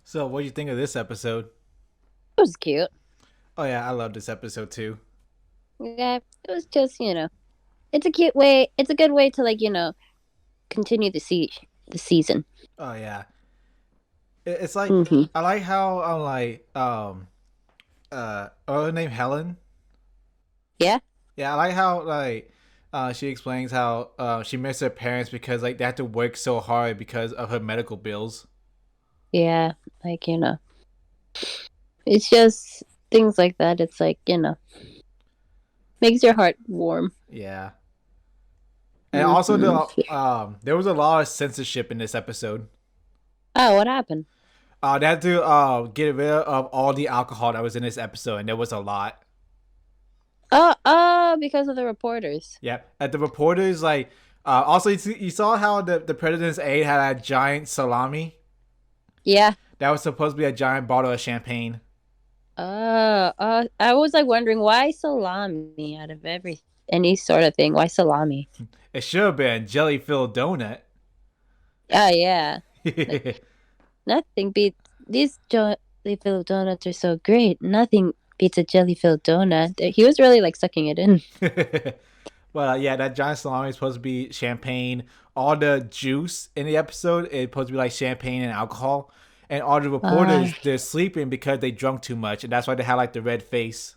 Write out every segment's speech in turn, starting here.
So, what do you think of this episode? It was cute. Oh yeah, I love this episode too. Yeah, it was just it's a cute way. It's a good way to continue the season. Oh yeah, it's like Mm-hmm. I like how I'm like her name Helen. Yeah, Yeah, I like how she explains how she missed her parents because like they had to work so hard because of her medical bills. yeah. Like it's just things like that. It's like makes your heart warm. Yeah, and also Mm-hmm. there was a lot of censorship in this episode. Oh, what happened? They had to get rid of all the alcohol that was in this episode, and there was a lot. Because of the reporters. Yeah, at the reporters like also you saw how the president's aide had a giant salami Yeah. that was supposed to be a giant bottle of champagne. I was like wondering why salami out of any sort of thing. Why salami? It should have been a jelly filled donut. Oh yeah. Like nothing beats these jelly-filled donuts are so great. Nothing beats a jelly-filled donut. He was really like sucking it in. But yeah, that giant salami is supposed to be champagne. All the juice in the episode is supposed to be like champagne and alcohol. And all the Uh, reporters they're sleeping because they drunk too much, and that's why they had like the red face.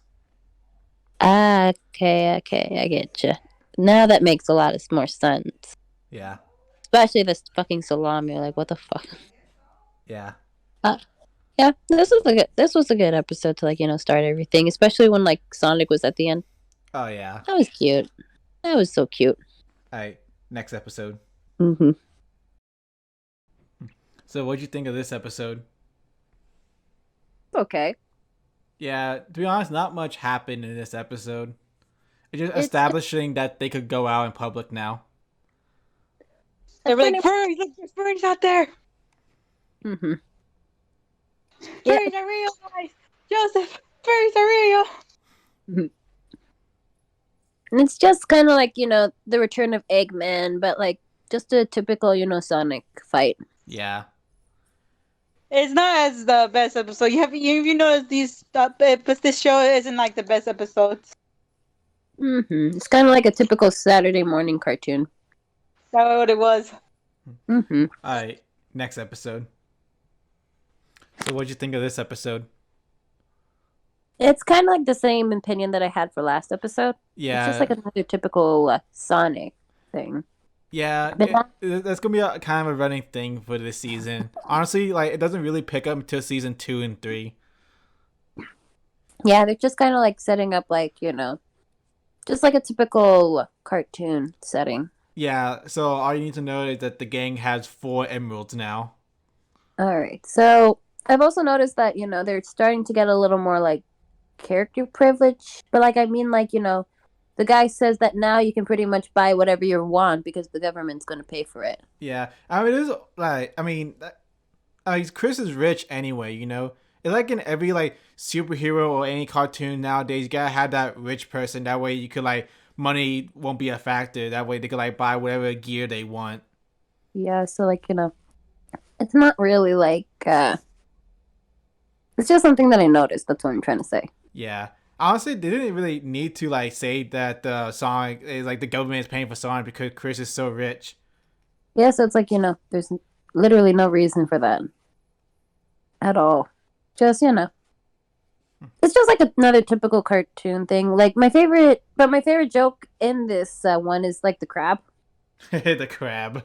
okay, I get you. Now that makes a lot of more sense. Yeah, Especially this fucking salami. Like, what the fuck? yeah. Uh, yeah, this was a good episode to start everything. Especially when like Sonic was at the end. Oh yeah. That was cute. That was so cute. All right, next episode. Mm-hmm. So, what'd you think of this episode? Okay. Yeah, to be honest, not much happened in this episode. It's just It's just establishing that they could go out in public now. They that's were pretty. like, furries, look, there's furries out there. Mm-hmm. Yeah. Furries are real, guys. Joseph, furries are real. Mhm. And it's just kind of like the return of Eggman, but like just a typical Sonic fight. Yeah. It's not as the best episode. You noticed this show isn't like the best episodes. It's kind of like a typical Saturday morning cartoon. That's what it was. hmm All right, next episode. So, what'd you think of this episode? It's kind of like the same opinion that I had for last episode. It's just Yeah, like another typical Sonic thing. yeah. But That's gonna be a kind of a running thing for this season. Honestly, like it doesn't really pick up until season 2 and 3. yeah, they're just kind of like setting up just like a typical cartoon setting. Yeah. So all you need to know is that the gang has 4 emeralds now. All right. So I've also noticed that they're starting to get a little more like character privilege, but like I mean like the guy says that now you can pretty much buy whatever you want because the government's going to pay for it. Yeah. I mean, it is like Chris is rich anyway. It's like in every like superhero or any cartoon nowadays, you gotta have that rich person. That way, you could like money won't be a factor. That way, they could like buy whatever gear they want. Yeah, so like it's not really like it's just something that I noticed. That's what I'm trying to say. Yeah. Honestly, they didn't really need to like say that the Sonic is like the government is paying for Sonic because Chris is so rich. Yeah, so it's like there's literally no reason for that at all. Just it's just like another typical cartoon thing. Like my favorite joke in this one is like the crab. The crab.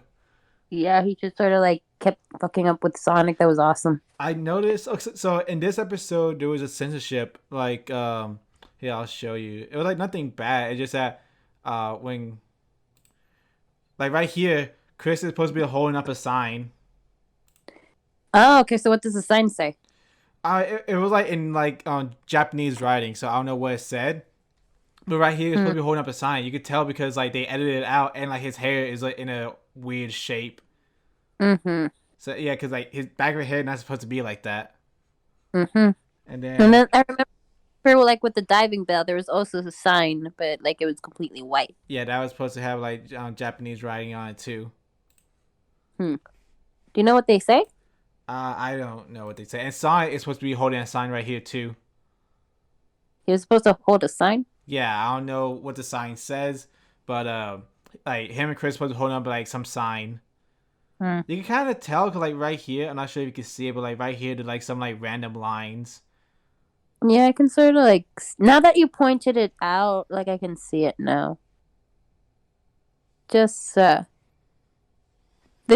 Yeah, he just sort of like kept fucking up with Sonic. That was awesome. I noticed. So in this episode, there was a censorship. Like, here I'll show you. It was like nothing bad. It's just that, when like right here, Chris is supposed to be holding up a sign. Oh, okay. So what does the sign say? It was like in like Japanese writing, so I don't know what it said. But right here, he's supposed Hmm. to be holding up a sign. You could tell because like they edited it out, and like his hair is like in a weird shape. Mm-hmm. So yeah, because like his back of his head not supposed to be like that. Mm-hmm. And And then then I remember like with the diving bell, there was also a sign, but like it was completely white. yeah, that was supposed to have like Japanese writing on it too. Hmm. Do you know what they say? I don't know what they say. And Sonic is supposed to be holding a sign right here too. He was supposed to hold a sign. Yeah, I don't know what the sign says, but like him and Chris supposed to hold up like some sign. Hmm. You can kind of tell, cause like right here, I'm not sure if you can see it, but like right here, there's like some like random lines. Yeah, I can sort of like now that you pointed it out, like I can see it now. Just there's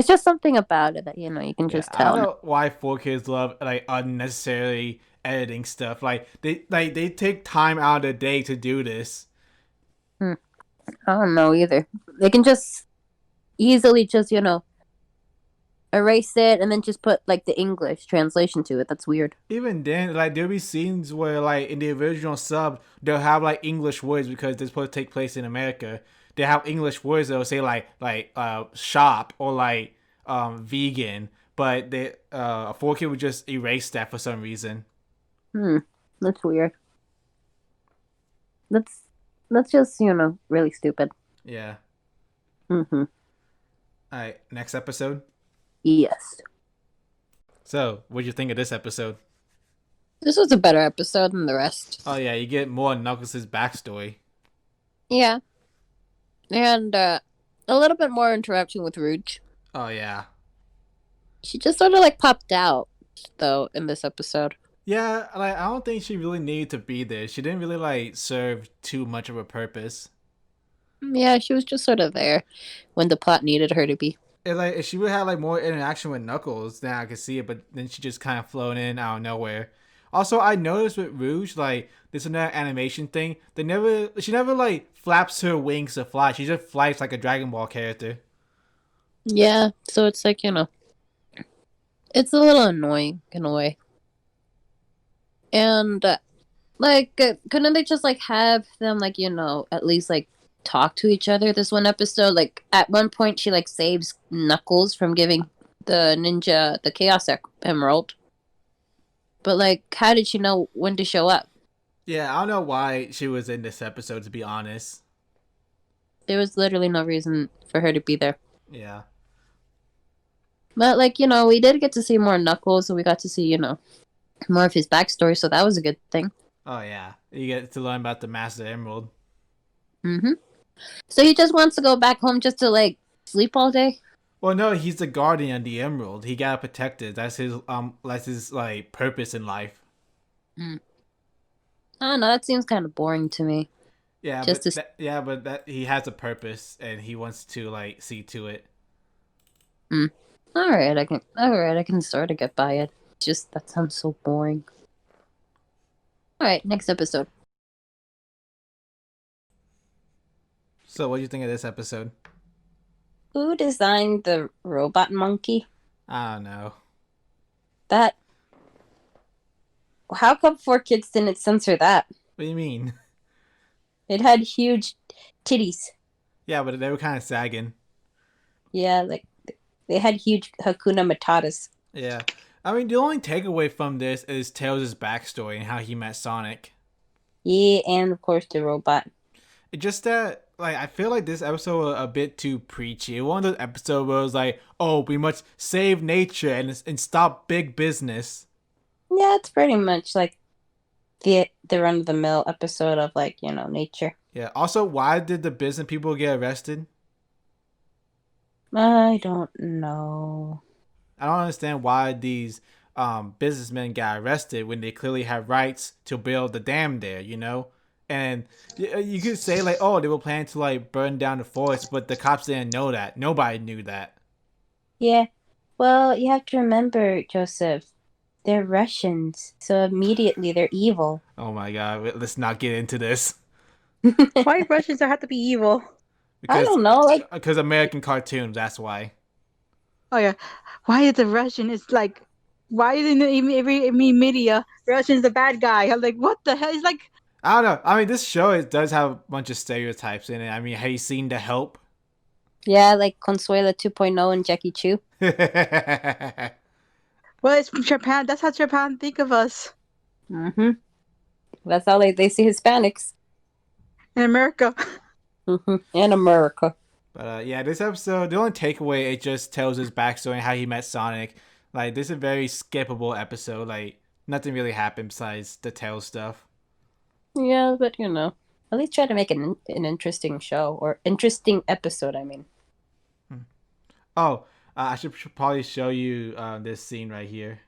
just something about it that you can Yeah, just I don't tell. know why 4 kids love like unnecessarily editing stuff. Like they take time out of the day to do this. Hmm. I don't know either. They can just easily just erase it and then just put like the English translation to it. That's weird. Even then, like there'll be scenes where like in the original sub, they'll have like English words because they're supposed to take place in America. They have English words that'll say like shop or like vegan, but they a 4 kid would just erase that for some reason. Hmm. That's weird. That's that's just really stupid. Yeah. Mm-hmm. All right, next episode. Yes. So, what'd you think of this episode? This was a better episode than the rest. Oh yeah, you get more Knuckles' backstory. Yeah. And a little bit more interaction with Rouge. Oh yeah. She just sort of like popped out though in this episode. Yeah, like I don't think she really needed to be there. She didn't really like serve too much of a purpose. Yeah, she was just sort of there when the plot needed her to be. It, like if she would have like more interaction with Knuckles, then I could see it. But then she just kind of flown in out of nowhere. Also, I noticed with Rouge, like this another animation thing. She never like flaps her wings to fly. She just flies like a Dragon Ball character. Yeah, so it's like, it's a little annoying in a way. And couldn't they just like have them like, at least like talk to each other this one episode? Like at one point she like saves Knuckles from giving the ninja the Emerald. But like how did she know when to show up? Yeah, I don't know why she was in this episode. To be honest. There was literally no reason for her to be there. Yeah. But like, we did get to see more Knuckles, so we got to see, more of his backstory, so that was a good thing. Oh yeah, you get to learn about the Master Emerald. Mm-hmm. So he just wants to go back home just to like sleep all day? Well, no, he's the guardian of the Emerald. He gotta protect it. That's his like purpose in life. Mm. I don't know. That seems kind of boring to me. Yeah, Just to but that he has a purpose and he wants to like see to it. all right, I can sort of get by it. Just that sounds so boring. All right, next episode. So, what do you think of this episode? Who designed the robot monkey? I don't know. That. How come 4 kids didn't censor that? What do you mean? It had huge titties. Yeah, but they were kind of sagging. Yeah, like they had huge Hakuna Matatas. Yeah, I mean the only takeaway from this is Tails' backstory and how he met Sonic. Yeah, and of course the robot. It's just that like I feel like this episode was a bit too preachy. One of those episodes where it was like, "Oh, we must save nature and stop big business." Yeah, it's pretty much like the run of the mill episode of like nature. Yeah. Also, why did the business people get arrested? I don't know. I don't understand why these businessmen got arrested when they clearly have rights to build the dam there. And you could say like, oh, they were planning to like burn down the forest, but the cops didn't know that. Nobody knew that. Yeah, well, you have to remember, Joseph. They're Russians, so immediately they're evil. Oh my god, let's not get into this Why Russians have to be evil? I because don't know, like American cartoons. That's why. Oh yeah, why is the Russian? It's like, why is in every media Russian's the bad guy? I'm like, what the hell? It's like, I don't know. I mean, this show does have a bunch of stereotypes in it. I mean, have you seen The Help? yeah, like Consuela 2.0 and Jackie Chu. well, it's from Japan. That's how Japan think of us Mm-hmm. That's how they see Hispanics. in America. Mm-hmm. In America. But yeah, this episode, the only takeaway it just tells his backstory and how he met Sonic. Like this is a very skippable episode. Like nothing really happened besides the tail stuff. Yeah, but at least try to make an interesting show or interesting episode. I mean, Oh, I should probably show you this scene right here.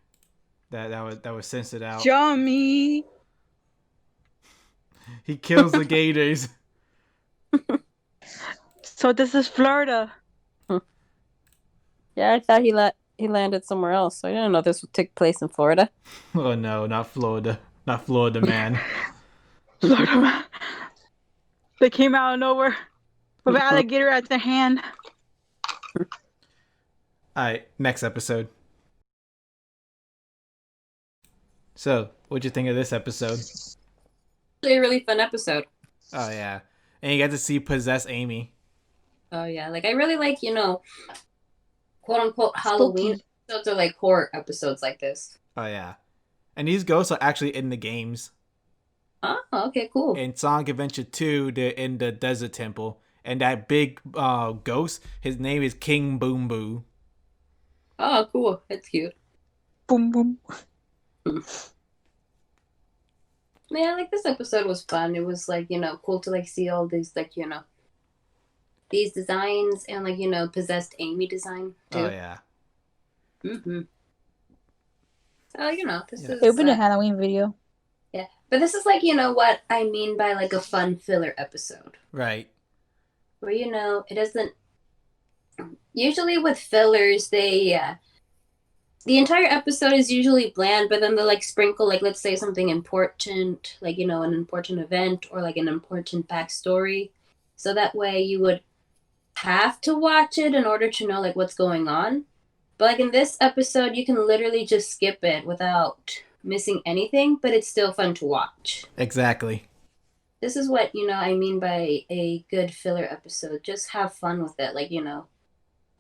That was censored out. Show me. He kills the gators. So this is Florida. yeah, I thought he landed somewhere else. So I didn't know this would take place in Florida. Oh no, not Florida. Not Florida man. Florida man. They came out of nowhere with an alligator at their hand. Alright, next episode. So, what'd you think of this episode? Really, really fun episode. Oh yeah. And you get to see possess Amy. Oh yeah, like I really like quote unquote Halloween Spooky. episodes or like horror episodes like this. Oh yeah. And these ghosts are actually in the games. Oh, okay, cool. In Sonic Adventure 2, they're in the desert temple. And that big ghost, his name is King Boom Boo. Oh, cool. That's cute. Boom boom. Yeah, like this episode was fun. It was like, cool to like see all these like, these designs and like, possessed Amy design too. Oh yeah. Mm-hmm. So, this is It would be a Halloween video. yeah. But this is like, what I mean by like a fun filler episode. Right. Where, it doesn't usually with fillers they the entire episode is usually bland, but then they'll like sprinkle like let's say something important, like an important event or like an important backstory. So that way you would have to watch it in order to know like what's going on. But like in this episode, you can literally just skip it without missing anything, but it's still fun to watch. Exactly. This is what, I mean by a good filler episode. Just have fun with it. Like,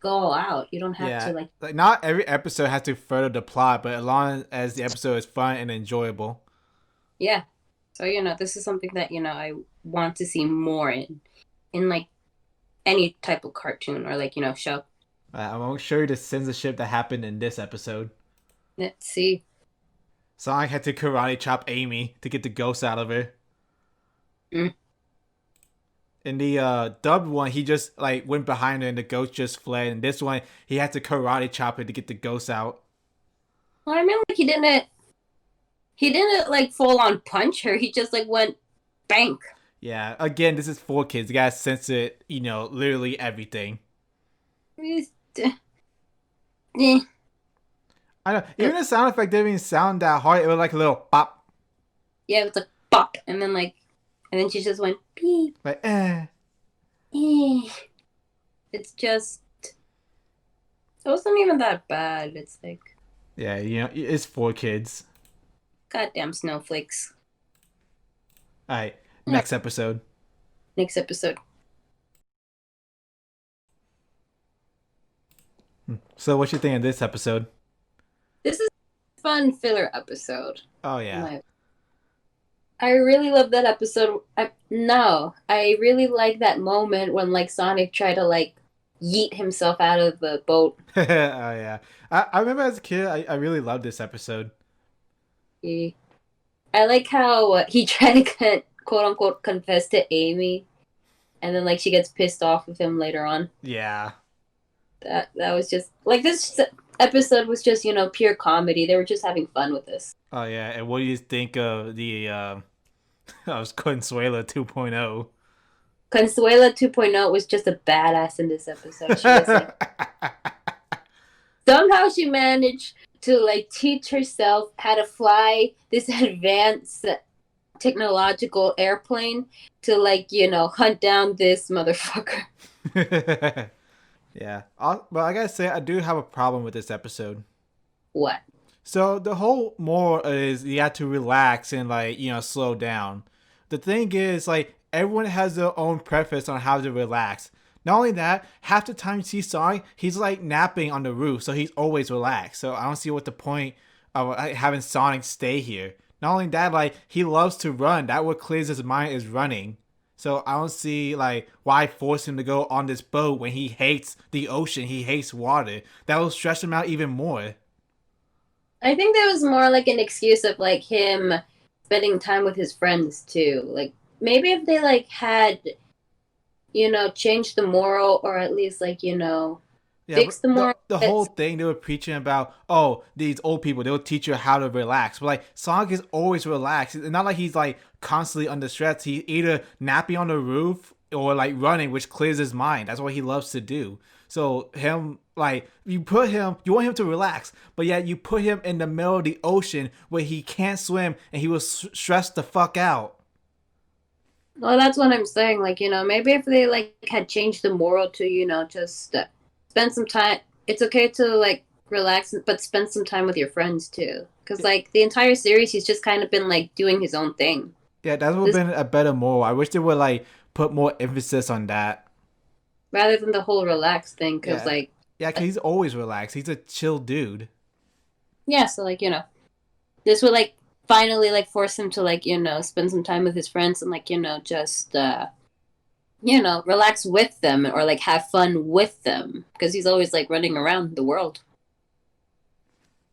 go all out. You don't have to like not every episode has to further the plot, but as long as the episode is fun and enjoyable. yeah. So, this is something that, I want to see more in like any type of cartoon or like, show. I won't show you the censorship that happened in this episode. Let's see. Sonic had to karate chop Amy to get the ghost out of her. Mm. In the dubbed one, he just like went behind her and the ghost just fled. And this one, he had to karate chop her to get the ghost out. Well, I mean, like he didn't like full on punch her. He just like went bank. Yeah, again, this is for kids. You gotta censor, literally everything. Eh. I know. Even the sound effect didn't even sound that hard. It was like a little pop. Yeah, it was like pop, and then she just went beep. Like, It's just it wasn't even that bad. It's like yeah, it's for kids. goddamn snowflakes. Alright, next episode. Next episode. So what you think of this episode? This is a fun filler episode. Oh yeah. I really love that episode. I really like that moment when like Sonic tried to like yeet himself out of the boat. Oh yeah. I remember as a kid, I really loved this episode. I like how he tried to quote unquote confess to Amy, and then like she gets pissed off with him later on. Yeah. That was just like this episode was just pure comedy. They were just having fun with this. Oh yeah. And what do you think of the I was Consuela 2.0? Consuela 2.0 was just a badass in this episode. She was like, somehow she managed to like teach herself how to fly this advanced technological airplane to like hunt down this motherfucker. Yeah. But I gotta say, I do have a problem with this episode. What? So the whole moral is you have to relax and like slow down. The thing is like everyone has their own preference on how to relax. Not only that, half the time you see Sonic, he's like napping on the roof, so he's always relaxed. So I don't see what the point of having Sonic stay here. Not only that, like he loves to run. That what clears his mind is running. So I don't see like why force him to go on this boat when he hates the ocean, he hates water. That will stress him out even more. I think that was more like an excuse of like him spending time with his friends too. Like maybe if they like had, changed the moral or at least like, Yeah, but fix the moral. the whole thing they were preaching about, oh, these old people, they'll teach you how to relax. But like Sonic is always relaxed. It's not like he's like constantly under stress. He's either napping on the roof or like running, which clears his mind. That's what he loves to do. So him like you want him to relax, but yet you put him in the middle of the ocean where he can't swim and he was stressed the fuck out. Well, that's what I'm saying. Like, maybe if they like had changed the moral to, just spend some time. It's okay to like relax, but spend some time with your friends too. Because like the entire series, he's just kind of been like doing his own thing. Yeah, that would This have been a better moral. I wish they would like put more emphasis on that. rather than the whole relax thing. Because Yeah, like, yeah, cause he's always relaxed. He's a chill dude. yeah, so like this would like finally like force him to like spend some time with his friends and like just relax with them or like have fun with them because he's always like running around the world.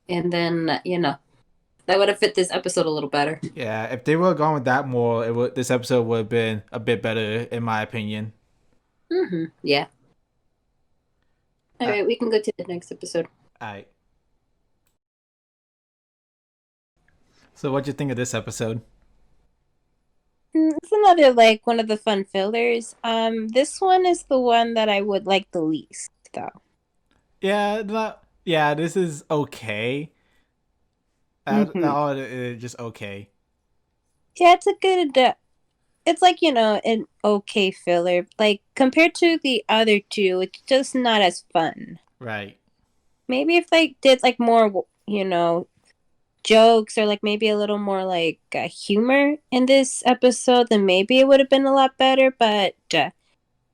And then that would have fit this episode a little better. Yeah, if they were gone with that more, this episode would have been a bit better, in my opinion. Yeah. All Uh, right, we can go to the next episode. Alright. So, what'd you think of this episode? It's another like one of the fun fillers. This one is the one that I would like the least, though. Yeah, this is okay. Mm-hmm. Just okay. Yeah, it's a good. It's like an okay filler. Like compared to the other two, it's just not as fun. Right. Maybe if they did like more, jokes or like maybe a little more like humor in this episode, then maybe it would have been a lot better. But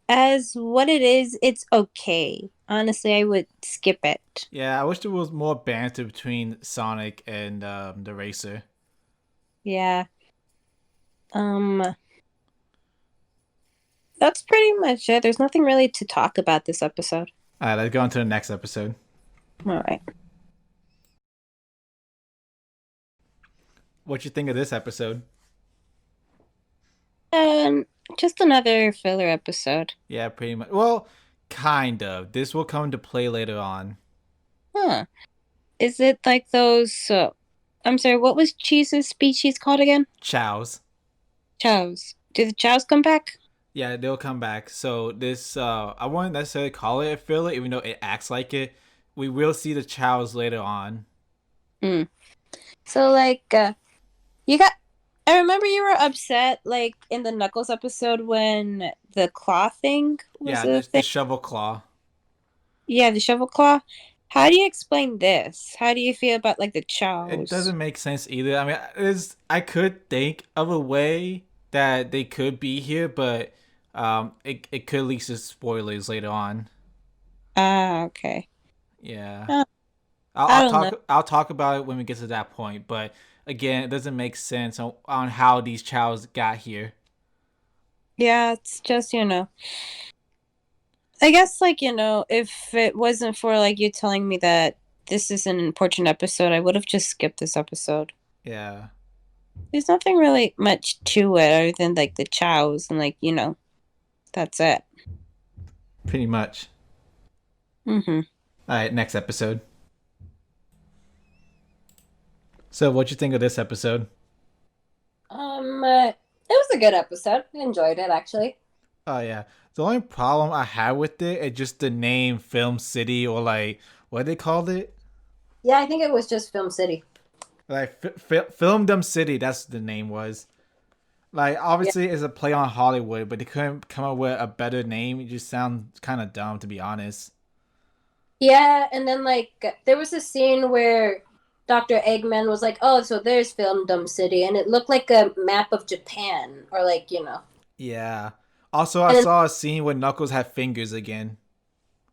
as what it is, it's okay. Honestly, I would skip it. Yeah, I wish there was more banter between Sonic and the racer. Yeah. Um, that's pretty much it. There's nothing really to talk about this episode. Alright, let's go on to the next episode. All right. What you think of this episode? And just another filler episode. Yeah, pretty much. Well, kind of. This will come into play later on. Huh. Is it like those? I'm sorry. What was Cheese's species called again? Chows. Chows. Do the chows come back? Yeah, they'll come back. So this, I wouldn't necessarily call it a filler, even though it acts like it. We will see the chows later on. Mm. So like, you got. I remember you were upset like in the Knuckles episode when the claw thing was Yeah, a the thing. shovel claw. Yeah, the shovel claw. How do you explain this? How do you feel about like the It chows? doesn't make sense either. I mean, I could think of a way that they could be here, but it could lead to spoilers later on. Ah, okay. Yeah. Uh, I'll, I I'll don't know. talk. I'll talk about it when we get to that point. But again, it doesn't make sense on how these chows got here. Yeah, it's just I guess like if it wasn't for like you telling me that this is an important episode, I would have just skipped this episode. Yeah, There's nothing really much to it other than like the chows and like that's it. pretty much. Mm-hmm. All right, next episode. So, what you think of this episode? It was a good episode. I enjoyed it actually. Oh yeah, the only problem I had with it is just the name Film City, or like what they called it, Yeah, I think it was just Film City. like Film Dumb City. That's the name was. Like Yeah. obviously it's a play on Hollywood, but they couldn't come up with a better name. It just sounds kind of dumb, to be honest. Yeah, and then like there was a scene where Dr. Eggman was like, "Oh, so there's Film Dumb City," and it looked like a map of Japan, or like Yeah. Also, I And then, saw a scene where Knuckles had fingers again.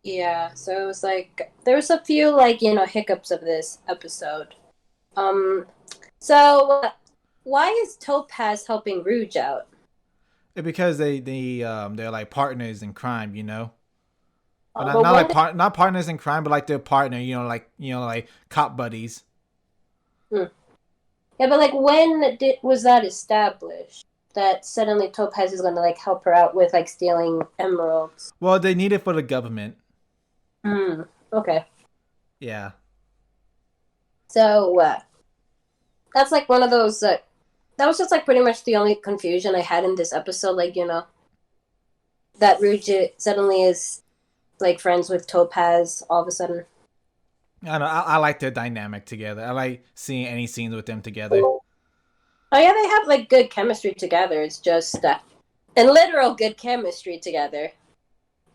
yeah, so it was like there was a few like hiccups of this episode. Um, so why is Topaz helping Rouge out? Because they're like partners in crime, you know. Or But not when like not partners in crime, but like their partner, like like cop buddies. Hmm. Yeah, but like, was that established? That suddenly Topaz is gonna like help her out with like stealing emeralds. Well, they need it for the government. Hmm. Okay. Yeah. So that's like one of those. That was just like pretty much the only confusion I had in this episode. Like that Ruji suddenly is like friends with Topaz all of a sudden. I know. I like their dynamic together. I like seeing any scenes with them together. Oh yeah, they have like good chemistry together. It's just and literal good chemistry together.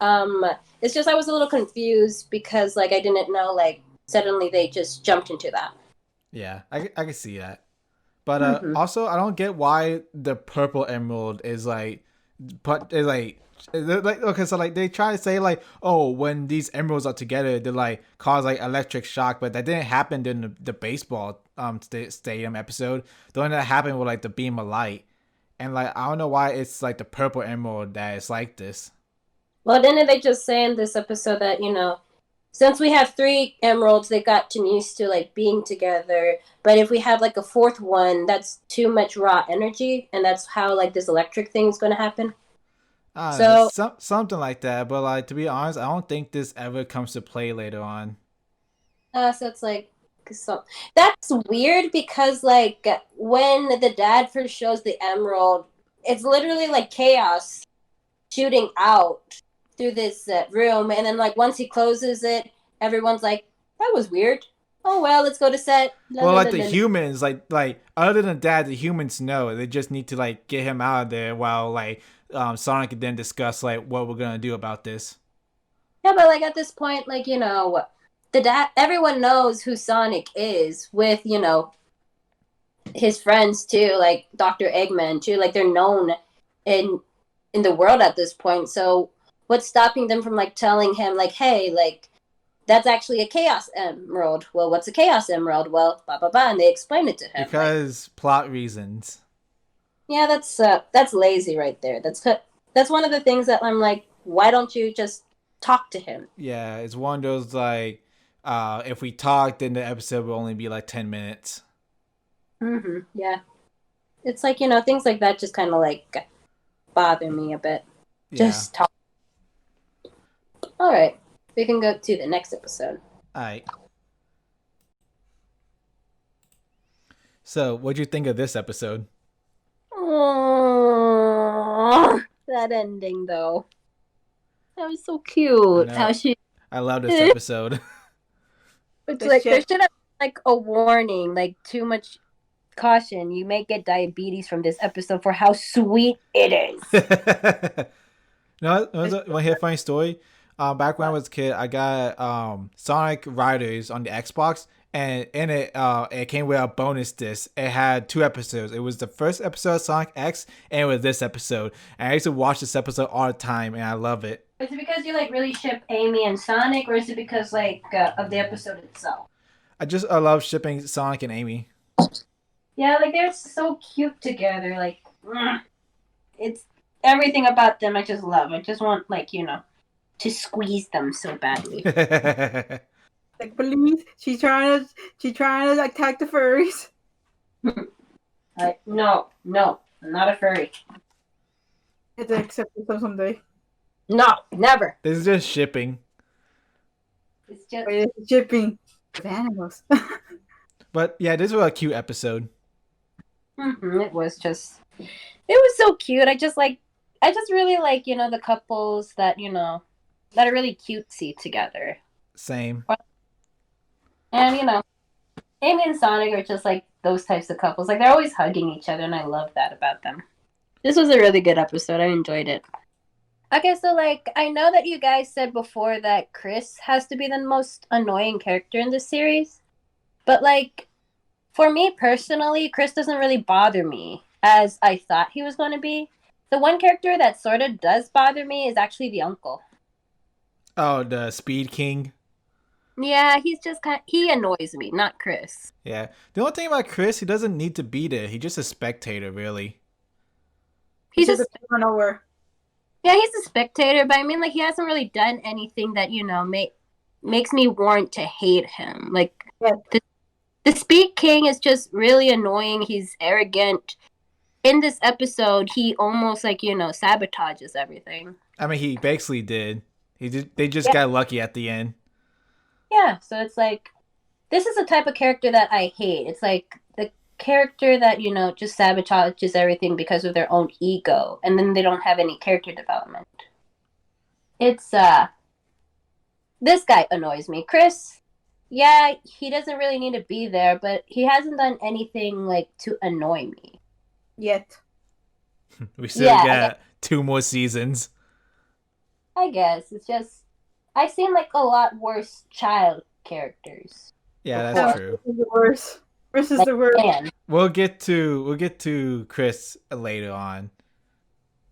Um, it's just I was a little confused because like I didn't know like suddenly they just jumped into that. Yeah, I can see that. But Mm-hmm. also I don't get why the purple emerald is like, but it's like okay, so like they try to say like, oh, when these emeralds are together, they like cause like electric shock, but that didn't happen in the baseball stadium episode. The one that happened with like the beam of light, and like I don't know why it's like the purple emerald that is like this. Well, didn't they just say in this episode that since we have three emeralds, they got too used to like being together. But if we have like a fourth one, that's too much raw energy, and that's how like this electric thing is going to happen. I don't know, So, something like that. But like to be honest, I don't think this ever comes to play later on. so it's like so that's weird because like when the dad first shows the emerald, it's literally like chaos shooting out through this room, and then like once he closes it, everyone's like, "That was weird." Oh well, let's go to set. La, Well, la, like la, the la. humans, like other than that, the humans know. They just need to like get him out of there while like Sonic can then discuss like what we're gonna do about this. Yeah, but like at this point, like the dad, everyone knows who Sonic is with his friends too, like Dr. Eggman too. Like they're known in in the world at this point. So what's stopping them from like telling him like, hey, like that's actually a Chaos Emerald? Well, what's a Chaos Emerald? Well, blah blah blah, and they explain it to him. Like, Because plot reasons. yeah, that's lazy right there. That's one of the things that I'm like, why don't you just talk to him? Yeah, it's one of those like if we talk, then the episode will only be like 10 minutes. Mm-hmm. Yeah, it's like things like that just kind of like bother me a bit. Yeah. Just talk. All right, we can go to the next episode. Alright. So what'd you think of this episode? Oh, that ending though. That was so I cute. How know. she I love this episode. it's The like there ship. should have been, like a warning, like too much caution. You may get diabetes from this episode for how sweet it is. No, it was want to hear a funny story? Back when I was a kid, I got Sonic Riders on the Xbox, and in it, it came with a bonus disc. It had two episodes. It was the first episode of Sonic X, and it was this episode. And I used to watch this episode all the time, and I love it. Is it because you like really ship Amy and Sonic, or is it because like of the episode itself? I love shipping Sonic and Amy. Yeah, like they're so cute together. Like, it's everything about them I just love. I just want like to squeeze them so badly. Like, please, she's trying to attack the furries. Like, no, I'm not a furry. It's acceptable someday. No, never. This is just shipping. It's just Wait, it's shipping with animals. But yeah, this was a cute episode. it was so cute. I just really like the couples that that are really cutesy together. Same. And Amy and Sonic are just like those types of couples. Like they're always hugging each other, and I love that about them. This was a really good episode. I enjoyed it. Okay, so like I know that you guys said before that Chris has to be the most annoying character in this series, but like for me personally, Chris doesn't really bother me as I thought he was going to be. The one character that sort of does bother me is actually the uncle. Oh, the Speed King. Yeah, he's just he annoys me, not Chris. Yeah. The only thing about Chris, he doesn't need to be there. He's just a spectator, really. He's Just just run over. Yeah, he's a spectator, but I mean, like, he hasn't really done anything that makes me want to hate him. Like, Yeah. The Speed King is just really annoying. He's arrogant. In this episode, he almost sabotages everything. I mean, he basically did. They just Yeah. got lucky at the end. Yeah, so it's like this is the type of character that I hate. It's like the character that, just sabotages everything because of their own ego, and then they don't have any character development. It's this guy annoys me. Chris, yeah, he doesn't really need to be there, but he hasn't done anything like to annoy me. Yet. We still got 2 more seasons. I guess it's just I've seen like a lot worse child characters. Yeah, before. that's true. This is the worst. This is Like the worst. man. We'll get to Chris later on.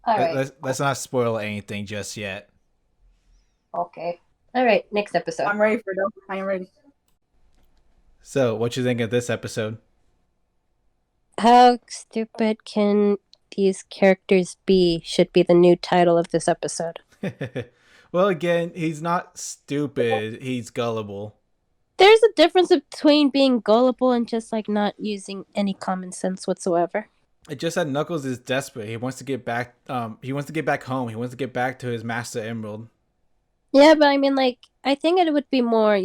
All right. Let's not spoil anything just yet. Okay. All right. Next episode. I'm ready for them. I am ready. So, what you think of this episode? How stupid can these characters be? Should be the new title of this episode. Well, again, he's not stupid. He's gullible. There's a difference between being gullible and just like not using any common sense whatsoever. It's just that Knuckles is desperate. He wants to get back. He wants to get back home. He wants to get back to his Master Emerald. Yeah, but I mean, like, I think it would be more,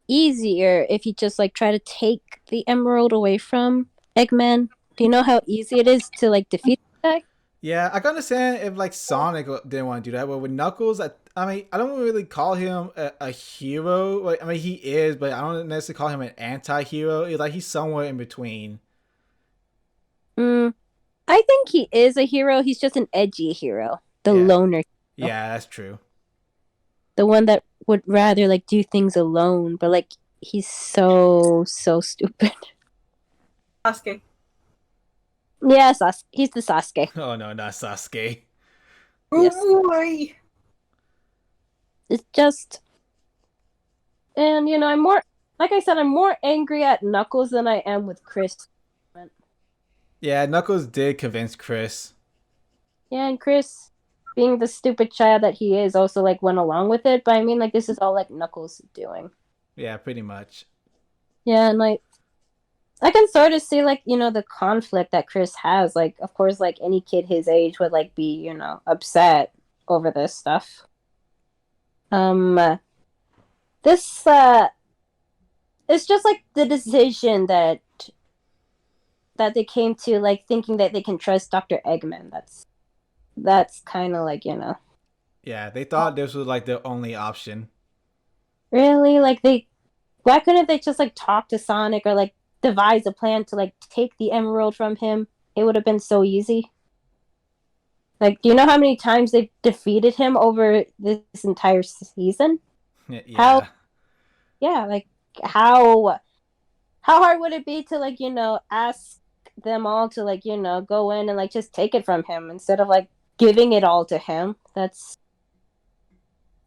easier if you just like try to take the emerald away from Eggman. Do you know how easy it is to like defeat the guy? Yeah, I can understand if like Sonic didn't want to do that, but with Knuckles, I mean, I don't really call him a hero. Like, I mean, he is, but I don't necessarily call him an anti-hero. It's like he's somewhere in between. I think he is a hero. He's just an edgy hero, the Yeah. loner, Yeah, that's true. the one that would rather like do things alone. But like, he's so stupid. Sasuke. Yeah, he's the Sasuke. Oh no, not Sasuke. Yes. Boy. It's just, and I'm more, like I said, I'm more angry at Knuckles than I am with Chris. Yeah, Knuckles did convince Chris. Yeah, and Chris, being the stupid child that he is, also like went along with it. But I mean, like, this is all like Knuckles doing. Yeah, pretty much. Yeah, and like, I can sort of see like the conflict that Chris has. Like, of course, like any kid his age would like be upset over this stuff. This it's just like the decision that they came to, like thinking that they can trust Dr. Eggman. That's kind of like Yeah, they thought this was like the only option. really like why couldn't they just like talk to Sonic or like devise a plan to like take the emerald from him? It would have been so easy. Like, do you know how many times they've defeated him over this entire season? Yeah. Like how hard would it be to like ask them all to like go in and like just take it from him instead of like giving it all to him?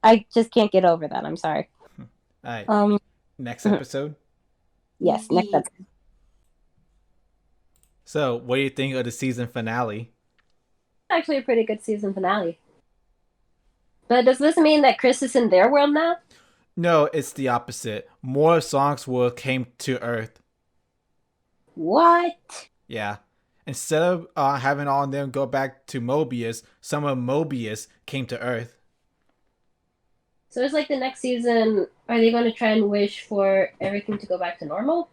I just can't get over that. I'm sorry. All right. Next episode. Yes, next episode. So, what do you think of the season finale? Actually a pretty good season finale. But does this mean that Chris is in their world now? No, it's the opposite. More of Sonic's world came to Earth. What? Yeah. Instead of having all of them go back to Mobius, some of Mobius came to Earth. So it's like the next season, are they going to try and wish for everything to go back to normal?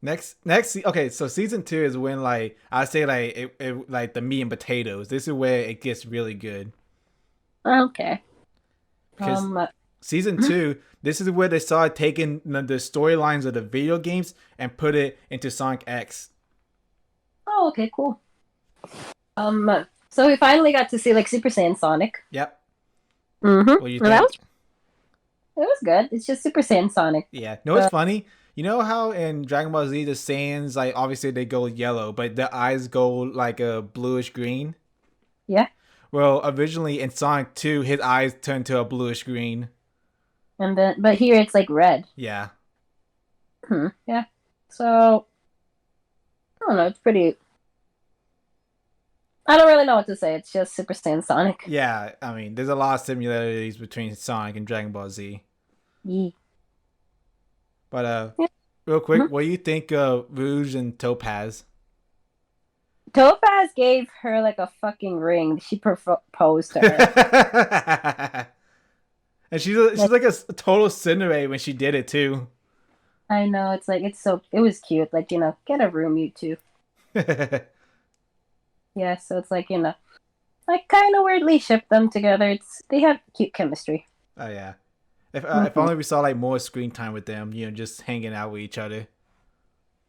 Okay, so season 2 is when like I say like it like the meat and potatoes. This is where it gets really good. Okay. Because season 2, this is where they started taking the storylines of the video games and put it into Sonic X. Oh, okay, cool. So we finally got to see like Super Saiyan Sonic. Yep. Mm-hmm. What do you think? It was good. It's just Super Saiyan Sonic. Yeah. No, it's funny. You know how in Dragon Ball Z the Saiyans, like obviously they go yellow, but their eyes go like a bluish green? Yeah. Well, originally in Sonic 2, his eyes turned to a bluish green. And then, but here it's like red. Yeah. Yeah. So I don't know. It's pretty. I don't really know what to say. It's just Super Saiyan Sonic. Yeah, I mean, there's a lot of similarities between Sonic and Dragon Ball Z. Yeah. But Yeah. real quick, Mhm. what do you think of Rouge and Topaz? Topaz gave her like a fucking ring. She proposed to her. And she's Like, like a total Cinderella when she did it too. I know it's like it was cute. Like get a room, you two. Oh Yeah, so it's like like kind of weirdly ship them together. They have cute chemistry. yeah. If Hmm. only we saw like more screen time with them, just hanging out with each other.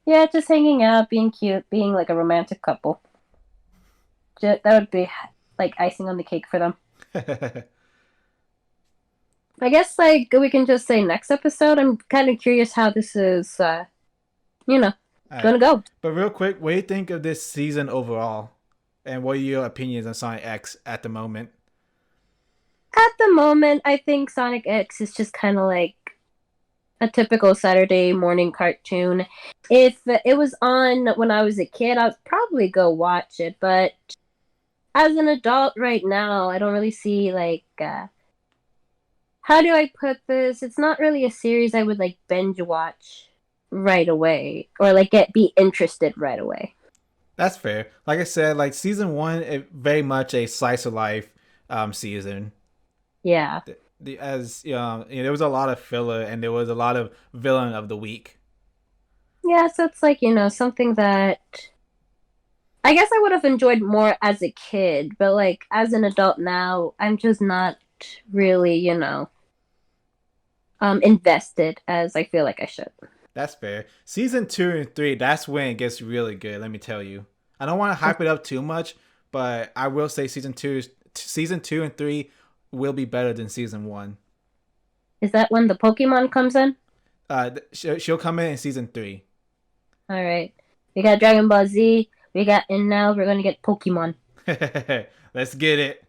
Yeah, just hanging out, being cute, being like a romantic couple. That would be like icing on the cake for them. All I guess like we can just say next episode. I'm kind of curious how this is, you know, right. gonna go. But real quick, what do you think of this season overall? And what are your opinions on Sonic X at the moment? At the moment, I think Sonic X is just kind of like a typical Saturday morning cartoon. If it was on when I was a kid, I'd probably go watch it. But as an adult right now, I don't really see like how do I put this? It's not really a series I would like binge watch right away or like get be interested right away. That's fair. Like I said, like season one, it very much a slice of life season. Yeah. As there was a lot of filler and there was a lot of villain of the week. Yeah, so it's like, something that I guess I would have enjoyed more as a kid, but like as an adult now, I'm just not really, invested as I feel like I should. That's fair. Season two and three, that's when it gets really good. Let me tell you. I don't want to hype it up too much, but I will say season two and three will be better than season one. Is that when the Pokemon comes in? She'll come in season three. All right. We got Dragon Ball Z. We got, and now we're gonna get Pokemon. Let's get it.